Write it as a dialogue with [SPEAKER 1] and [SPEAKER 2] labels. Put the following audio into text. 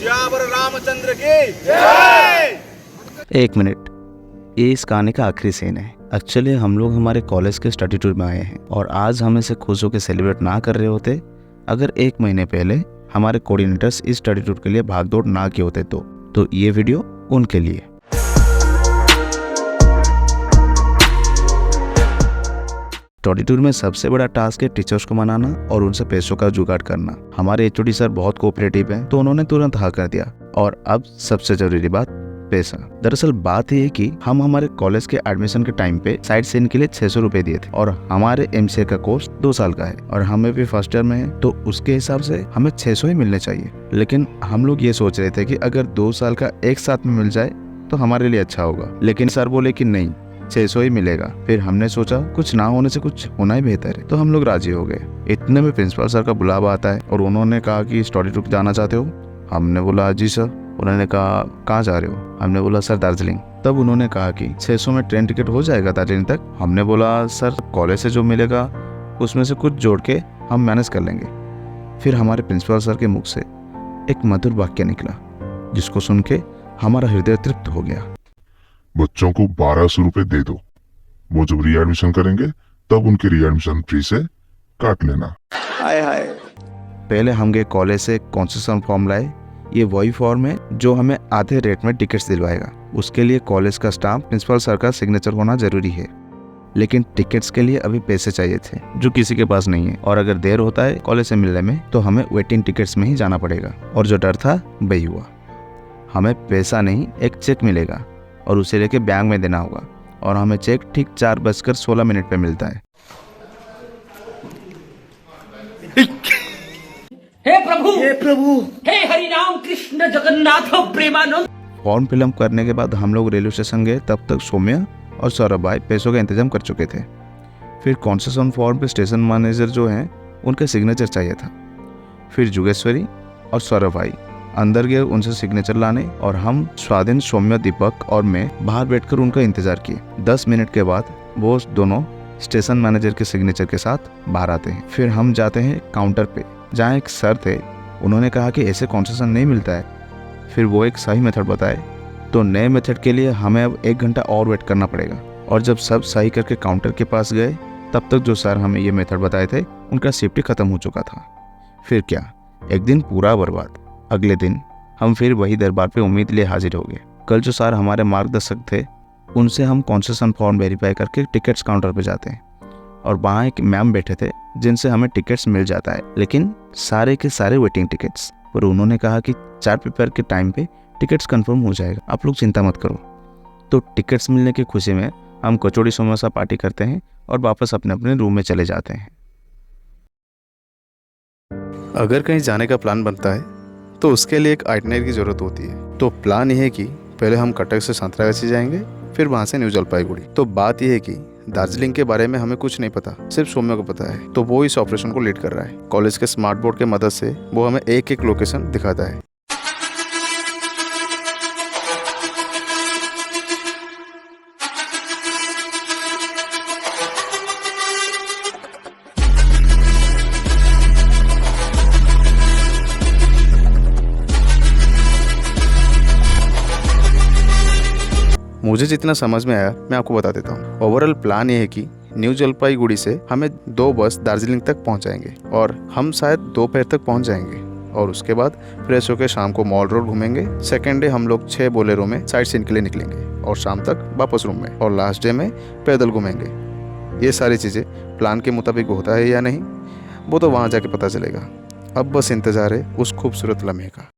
[SPEAKER 1] सियावर रामचंद्र की जय।
[SPEAKER 2] एक मिनट, ये इस गाने का आखिरी सीन है। एक्चुअली हम लोग हमारे कॉलेज के स्टडी टूर में आए हैं और आज हम इसे खुश होकर सेलिब्रेट ना कर रहे होते अगर 1 महीने पहले हमारे कोऑर्डिनेटर्स इस स्टडी टूर के लिए भागदौड़ ना किए होते तो ये वीडियो उनके लिए। स्टडी टूर में सबसे बड़ा टास्क है टीचर्स को मनाना और उनसे पैसों का जुगाड़ करना। हमारे एचओडी सर बहुत कोऑपरेटिव हैं तो उन्होंने तुरंत हाँ कर दिया। और अब सबसे जरूरी बात, पैसा। दरअसल बात यह है कि हम हमारे कॉलेज के एडमिशन के टाइम पे साइड सीन के लिए 600 रुपए दिए थे और हमारे एमसीए का कोर्स 2 साल का है और हमें भी फर्स्ट ईयर में है तो उसके हिसाब से हमें 600 ही मिलने चाहिए। लेकिन हम लोग ये सोच रहे थे कि अगर 2 साल का एक साथ में मिल जाए तो हमारे लिए अच्छा होगा, लेकिन सर बोले कि नहीं, 600 ही मिलेगा। फिर हमने सोचा कुछ ना होने से कुछ होना ही बेहतर है तो हम लोग राजी हो गए। इतने में प्रिंसिपल सर का बुलावा आता है और उन्होंने कहा कि स्टडी टूर जाना चाहते हो? हमने बोला जी सर। उन्होंने कहा कहाँ जा रहे हो? हमने बोला सर दार्जिलिंग। तब उन्होंने कहा कि 600 में ट्रेन टिकट हो जाएगा दार्जिलिंग तक? हमने बोला सर कॉलेज से जो मिलेगा उसमें से कुछ जोड़ के हम मैनेज कर लेंगे। फिर हमारे प्रिंसिपल सर के मुख से एक मधुर वाक्य निकला जिसको सुन के हमारा हृदय तृप्त हो गया।
[SPEAKER 3] बच्चों को 1200 रुपए दे दो, वो जब रीएडमिशन करेंगे तब उनके रीएडमिशन फी से काट लेना।
[SPEAKER 1] हाय हाय।
[SPEAKER 2] पहले हम गए कॉलेज से कंसेशन फॉर्म लाए। ये वही फॉर्म है जो हमें आधे रेट में टिकट्स दिलवाएगा। उसके लिए कॉलेज का स्टाफ, प्रिंसिपल सर का सिग्नेचर होना जरूरी है। लेकिन टिकट्स के लिए अभी पैसे चाहिए थे जो किसी के पास नहीं है और अगर देर होता है कॉलेज से मिलने में तो हमें वेटिंग टिकट्स में ही जाना पड़ेगा। और जो डर था वही हुआ। हमें पैसा नहीं, एक चेक मिलेगा और उसे लेके बैंक में देना होगा और हमें चेक ठीक 4:16 पे मिलता है।
[SPEAKER 4] हे प्रभु, हे हरि राम कृष्ण जगन्नाथ प्रेमानंद।
[SPEAKER 2] फॉर्म फिलअप करने के बाद हम लोग रेलवे स्टेशन गए। तब तक सौम्या और सौरभ भाई पैसों का इंतजाम कर चुके थे। फिर कॉन्सेशन फॉर्म पे स्टेशन मैनेजर जो हैं उनका सिग्नेचर चाहिए था। फिर जुगेश्वरी और सौरभ भाई अंदर गए उनसे सिग्नेचर लाने और हम स्वाधीन, सौम्या, दीपक और मैं बाहर बैठकर उनका इंतजार किए। 10 मिनट के बाद वो दोनों स्टेशन मैनेजर के सिग्नेचर के साथ बाहर आते हैं। फिर हम जाते हैं काउंटर पे जहाँ एक सर थे। उन्होंने कहा कि ऐसे कॉन्सेशन नहीं मिलता है। फिर वो एक सही मेथड बताए तो नए मेथड के लिए हमें अब 1 घंटा और वेट करना पड़ेगा। और जब सब सही करके काउंटर के पास गए तब तक जो सर हमें ये मेथड बताए थे उनका शिफ्ट खत्म हो चुका था। फिर क्या, एक दिन पूरा बर्बाद। अगले दिन हम फिर वही दरबार पे उम्मीद लिए हाजिर हो गए। कल जो सर हमारे मार्गदर्शक थे उनसे हम कॉन्सेशन फॉर्म वेरीफाई करके टिकट्स काउंटर पे जाते हैं और वहाँ एक मैम बैठे थे जिनसे हमें टिकट्स मिल जाता है, लेकिन सारे के सारे वेटिंग टिकट्स। पर उन्होंने कहा कि 4 पेपर के टाइम पे टिकट्स कंफर्म हो जाएगा, आप लोग चिंता मत करो। तो टिकट्स मिलने की खुशी में हम कचौड़ी समोसा पार्टी करते हैं और वापस अपने अपने रूम में चले जाते हैं।
[SPEAKER 5] अगर कहीं जाने का प्लान बनता है तो उसके लिए एक आइटनरी की ज़रूरत होती है। तो प्लान ये है कि पहले हम कटक से सांतरागाछी जाएंगे, फिर वहाँ से न्यू जलपाईगुड़ी। तो बात यह है कि दार्जिलिंग के बारे में हमें कुछ नहीं पता, सिर्फ सौम्या को पता है। तो वो इस ऑपरेशन को लीड कर रहा है। कॉलेज के स्मार्ट बोर्ड के मदद से वो हमें एक एक लोकेशन दिखाता है। मुझे जितना समझ में आया मैं आपको बता देता हूँ। ओवरऑल प्लान ये है कि न्यू जलपाईगुड़ी से हमें 2 बस दार्जिलिंग तक पहुँचाएंगे और हम शायद दोपहर तक पहुँच जाएंगे और उसके बाद फ्रेश होकर शाम को मॉल रोड घूमेंगे। सेकेंड डे हम लोग 6 बोलेरो में साइट सीन के लिए निकलेंगे और शाम तक वापस रूम में, और लास्ट डे में पैदल घूमेंगे। ये सारी चीज़ें प्लान के मुताबिक होता है या नहीं वो तो वहाँ जाके पता चलेगा। अब बस इंतज़ार है उस खूबसूरत लम्हे का।